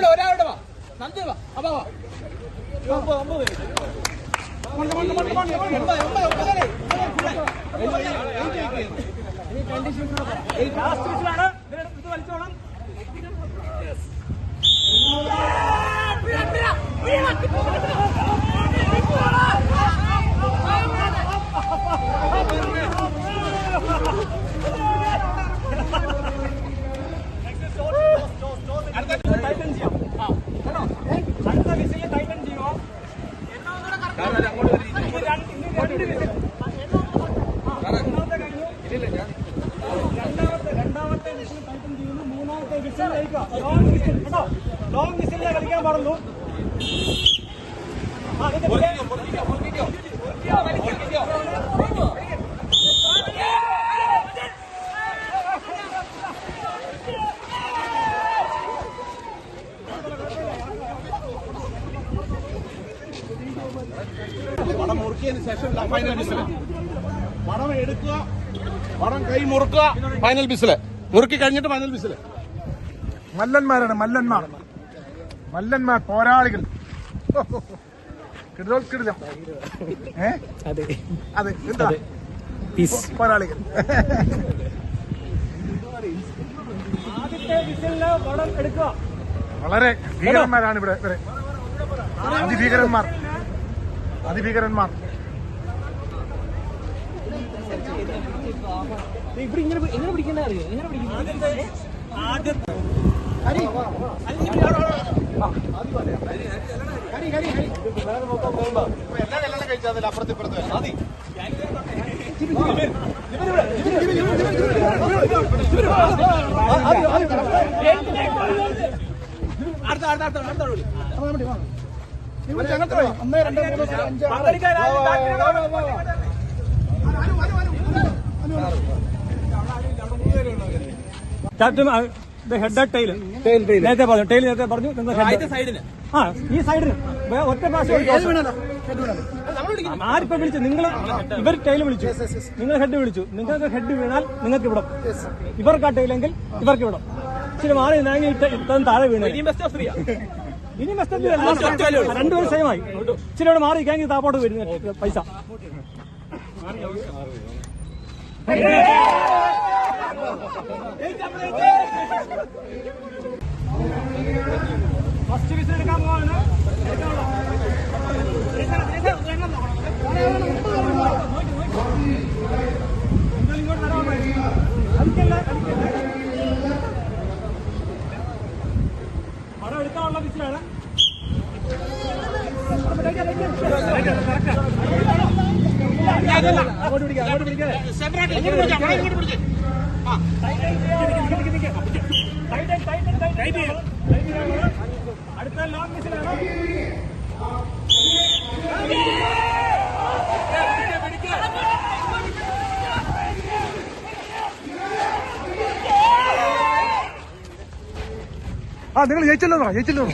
ഒരാളുടെ വാ നന്ദി വാ അപ്പൊ വലിച്ചോളാം. ടൈറ്റൻ ചെയ്യാം. അടുത്ത വിസിൽ ടൈറ്റൻ ചെയ്യുമോ? രണ്ടാമത്തെ വിസിൽ ടൈറ്റൻ ചെയ്യുന്നു. മൂന്നാമത്തെ വിസിലിലേക്ക് ലോങ് വിസിൽ കേട്ടോ. ലോങ് വിസിലിനെ കളിക്കാൻ പാടുള്ളൂ. വടം മുറുക്കിയതിന് ശേഷം ഫൈനൽ ബിസില്. വടം എടുക്കുക, വടം കൈ മുറുക്കുക, ഫൈനൽ ബിസില്. മുറുക്കി കഴിഞ്ഞിട്ട് ഫൈനൽ ബിസില്. മല്ലന്മാരാണ് മല്ലന്മാർ പോരാളികൾ. കിടിലം. അതെ എന്താ പോരാളികൾ. ആദ്യത്തെ വിസിലിന് വടം എടുക്കുക. വളരെ ഭീകരന്മാരാണ് ഇവിടെ. അതിഭീകരന്മാർ. ഇവിടെ എങ്ങനെ പിടിക്കേണ്ട അറിയോ? എങ്ങനെ പിടിക്കുന്നത്? നേരത്തെ പറഞ്ഞു ഈ സൈഡിന് ഒറ്റ പ്രാവശ്യം ആരിപ്പോ വിളിച്ചു? നിങ്ങൾ ഇവർ ടൈൽ വിളിച്ചു, നിങ്ങൾ ഹെഡ് വിളിച്ചു. നിങ്ങൾക്ക് ഹെഡ് വീണാൽ നിങ്ങൾക്ക് ഇവിടം, ഇവർക്ക് ആ ടൈലെങ്കിൽ ഇവർക്ക് ഇവിടം. ഇച്ചിരി മാറി നിന്നെങ്കിൽ ഇത്രയും താഴെ വീണു. ഇനി രണ്ടുപേരും സെയിമായി. ഇച്ചിരി അവിടെ മാറി ഇരിക്കാമെങ്കിൽ താപ്പോട്ട് വരുന്ന പൈസ. ഫസ്റ്റ് വിസിൽ എടുക്കാൻ പോവാണ്. പടം എടുക്കാനുള്ള വിസിലാണ്. അടുത്ത ലോങ് വിസിലാണ്. നിങ്ങൾ ജയിച്ചല്ലോ. ജയിച്ചെന്നോ.